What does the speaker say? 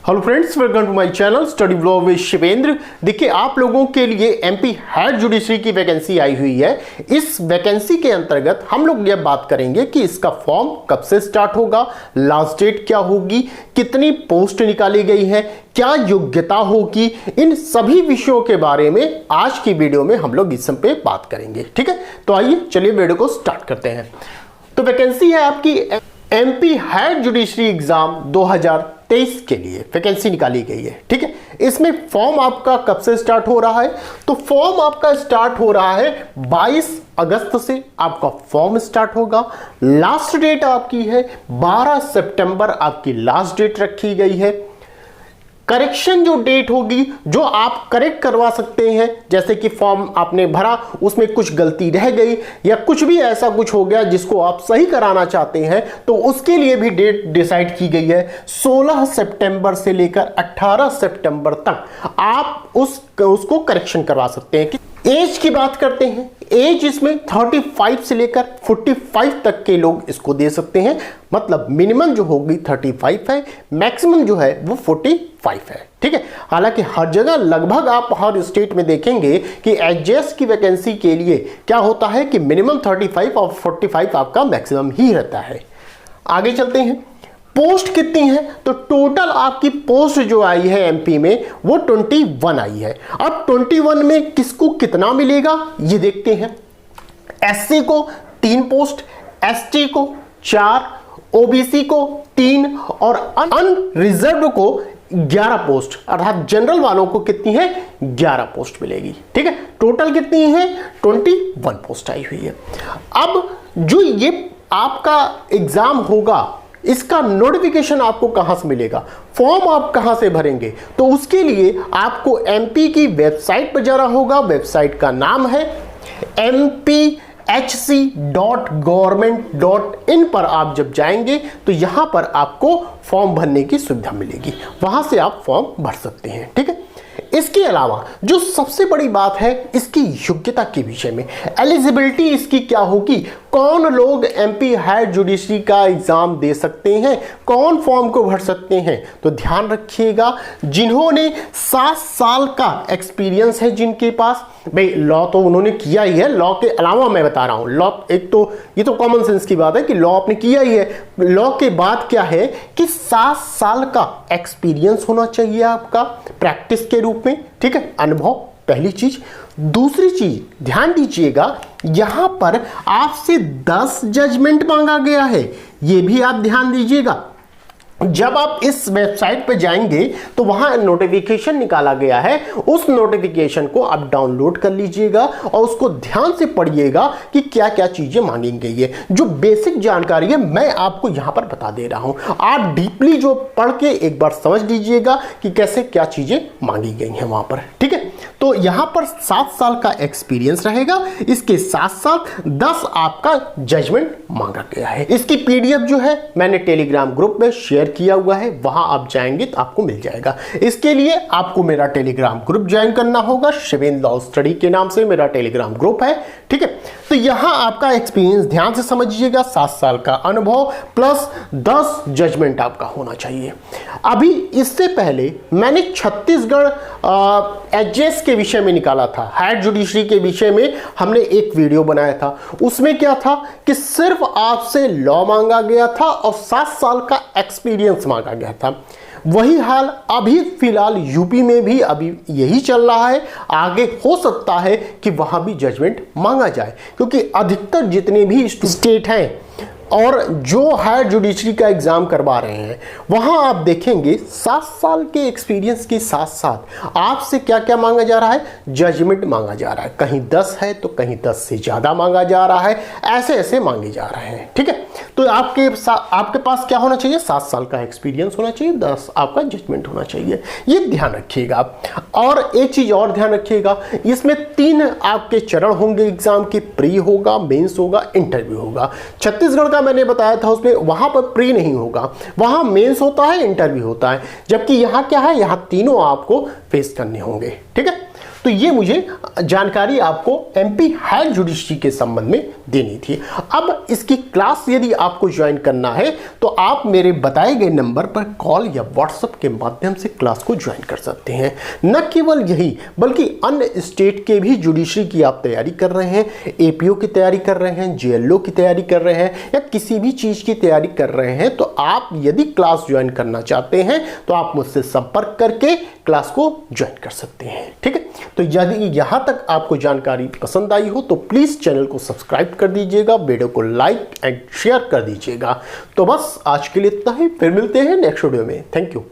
Hello friends, welcome to my channel study blog with Shivendra. देखिए, आप लोगों के लिए एमपी हेड जुडिशरी की वैकेंसी आई हुई है। इस वैकेंसी के अंतर्गत हम लोग ये बात करेंगे कि इसका फॉर्म कब से स्टार्ट होगा, लास्ट डेट क्या होगी, कितनी पोस्ट निकाली गई है, क्या योग्यता होगी, इन सभी विषयों के बारे में आज की वीडियो में हम लोग इस सब पे बात करेंगे। ठीक है, तो आइए चलिए वीडियो को स्टार्ट करते हैं। तो वैकेंसी है आपकी एमपी हेड जुडिशरी एग्जाम 2023 के लिए वैकेंसी निकाली गई है। ठीक है, इसमें फॉर्म आपका कब से स्टार्ट हो रहा है? तो फॉर्म आपका स्टार्ट हो रहा है 22 अगस्त से आपका फॉर्म स्टार्ट होगा। लास्ट डेट आपकी है 12 सितंबर, आपकी लास्ट डेट रखी गई है। करेक्शन जो डेट होगी, जो आप करेक्ट करवा सकते हैं, जैसे कि फॉर्म आपने भरा उसमें कुछ गलती रह गई या कुछ भी ऐसा कुछ हो गया जिसको आप सही कराना चाहते हैं, तो उसके लिए भी डेट डिसाइड की गई है। 16 सितंबर से लेकर 18 सितंबर तक आप उसको करेक्शन करवा सकते हैं। एज की बात करते हैं, एज इसमें 35 से लेकर 45 तक के लोग इसको दे सकते हैं। मतलब मिनिमम जो होगी 35 है, मैक्सिमम जो है वो 45 है। ठीक है, हालांकि हर जगह लगभग आप हर स्टेट में देखेंगे कि एचजेएस की वैकेंसी के लिए क्या होता है कि मिनिमम 35 और 45 आपका मैक्सिमम ही रहता है। आगे चलते हैं, पोस्ट कितनी है? तो टोटल आपकी पोस्ट जो आई है एमपी में वो 21 आई है। अब 21 में किसको कितना मिलेगा ये देखते हैं। एससी को 3 पोस्ट, एसटी को 4, ओबीसी को 3 और अनरिजर्व्ड को 11 पोस्ट, अर्थात जनरल वालों को कितनी है? 11 पोस्ट मिलेगी। ठीक है, टोटल कितनी है? 21 पोस्ट आई हुई है। अब जो ये आपका एग्जाम होगा, इसका नोटिफिकेशन आपको कहां से मिलेगा, फॉर्म आप कहां से भरेंगे? तो उसके लिए आपको एमपी की वेबसाइट पर जाना होगा। वेबसाइट का नाम है mpHC.government.in पर आप जब जाएंगे तो यहां पर आपको फॉर्म भरने की सुविधा मिलेगी, वहां से आप फॉर्म भर सकते हैं। ठीक है, इसके अलावा जो सबसे बड़ी बात है इसकी योग्यता के विषय में, एलिजिबिलिटी इसकी क्या होगी, कौन लोग एमपी हेड जुडिशरी का एग्जाम दे सकते हैं, कौन फॉर्म को भर सकते हैं? तो ध्यान रखिएगा, जिन्होंने 7 साल का एक्सपीरियंस है, जिनके पास, भाई लॉ तो उन्होंने किया ही है, लॉ के अलावा मैं बता रहा हूं, लॉ एक तो ये तो कॉमन सेंस की बात है कि लॉ आपने किया ही है, लॉ के बाद क्या है कि 7 साल का एक्सपीरियंस होना चाहिए आपका प्रैक्टिस के रूप में। ठीक है, अनुभव पहली चीज। दूसरी चीज ध्यान दीजिएगा, यहां पर आपसे 10 जजमेंट मांगा गया है, यह भी आप ध्यान दीजिएगा। जब आप इस वेबसाइट पर जाएंगे तो वहां नोटिफिकेशन निकाला गया है, उस नोटिफिकेशन को आप डाउनलोड कर लीजिएगा और उसको ध्यान से पढ़िएगा कि क्या क्या चीजें मांगी गई है। जो बेसिक जानकारी है मैं आपको यहां पर बता दे रहा हूं, आप डीपली जो पढ़ के एक बार समझ लीजिएगा कि कैसे क्या चीजें मांगी गई हैं वहां पर। ठीक है, तो यहां पर 7 साल का एक्सपीरियंस रहेगा, इसके साथ साथ 10 आपका जजमेंट मांगा गया है। इसकी पीडीएफ जो है मैंने टेलीग्राम ग्रुप में शेयर किया हुआ है, वहां आप जाएंगे तो आपको मिल जाएगा। इसके लिए आपको मेरा टेलीग्राम ग्रुप ज्वाइन करना होगा, शिवेंद्र लॉ स्टडी के नाम से मेरा टेलीग्राम ग्रुप है। ठीक है, तो यहां आपका एक्सपीरियंस ध्यान से समझिएगा, 7 साल का अनुभव प्लस 10 जजमेंट आपका होना चाहिए। अभी इससे पहले मैंने छत्तीसगढ़ एचजेएस के विषय में निकाला था, हेड जुडिशरी के विषय में हमने एक वीडियो बनाया था। उसमें क्या था कि सिर्फ आपसे लॉ मांगा गया था और 7 साल का एक्सपीरियंस मांगा गया था। वही हाल अभी फिलहाल यूपी में भी अभी यही चल रहा है। आगे हो सकता है कि वहां भी जजमेंट मांगा जाए, क्योंकि अधिकतर जितने भी स्टेट हैं और जो हायर जुडिशरी का एग्जाम करवा रहे हैं वहां आप देखेंगे 7 साल के एक्सपीरियंस के साथ साथ आपसे क्या क्या मांगा जा रहा है? जजमेंट मांगा जा रहा है। कहीं 10 है तो कहीं 10 से ज्यादा मांगा जा रहा है, ऐसे ऐसे मांगे जा रहे हैं। ठीक है, तो आपके पास क्या होना चाहिए? 7 साल का एक्सपीरियंस होना चाहिए, 10 आपका जजमेंट होना चाहिए, ये ध्यान रखिएगा आप। और एक चीज और ध्यान रखिएगा, इसमें 3 आपके चरण होंगे एग्जाम के, प्री होगा, मेंस होगा, इंटरव्यू होगा। छत्तीसगढ़ का मैंने बताया था उसमें वहां पर प्री नहीं होगा, वहां मेंस होता है, इंटरव्यू होता है, जबकि यहां क्या है, यहां तीनों आपको फेस करने होंगे। ठीक है, तो ये मुझे जानकारी आपको एमपी हायर जुडिशरी के संबंध में देनी थी। अब इसकी क्लास यदि आपको ज्वाइन करना है तो आप मेरे बताए गए नंबर पर कॉल या व्हाट्सएप के माध्यम से क्लास को ज्वाइन कर सकते हैं। न केवल यही बल्कि अन्य स्टेट के भी जुडिशरी की आप तैयारी कर रहे हैं, एपीओ की तैयारी कर रहे हैं, जेएलओ की तैयारी कर रहे हैं या किसी भी चीज की तैयारी कर रहे हैं, तो आप यदि क्लास ज्वाइन करना चाहते हैं तो आप मुझसे संपर्क करके क्लास को ज्वाइन कर सकते हैं। ठीक है, तो यदि यहां तक आपको जानकारी पसंद आई हो तो प्लीज चैनल को सब्सक्राइब कर दीजिएगा, वीडियो को लाइक एंड शेयर कर दीजिएगा। तो बस आज के लिए इतना ही, फिर मिलते हैं नेक्स्ट वीडियो में। Thank you.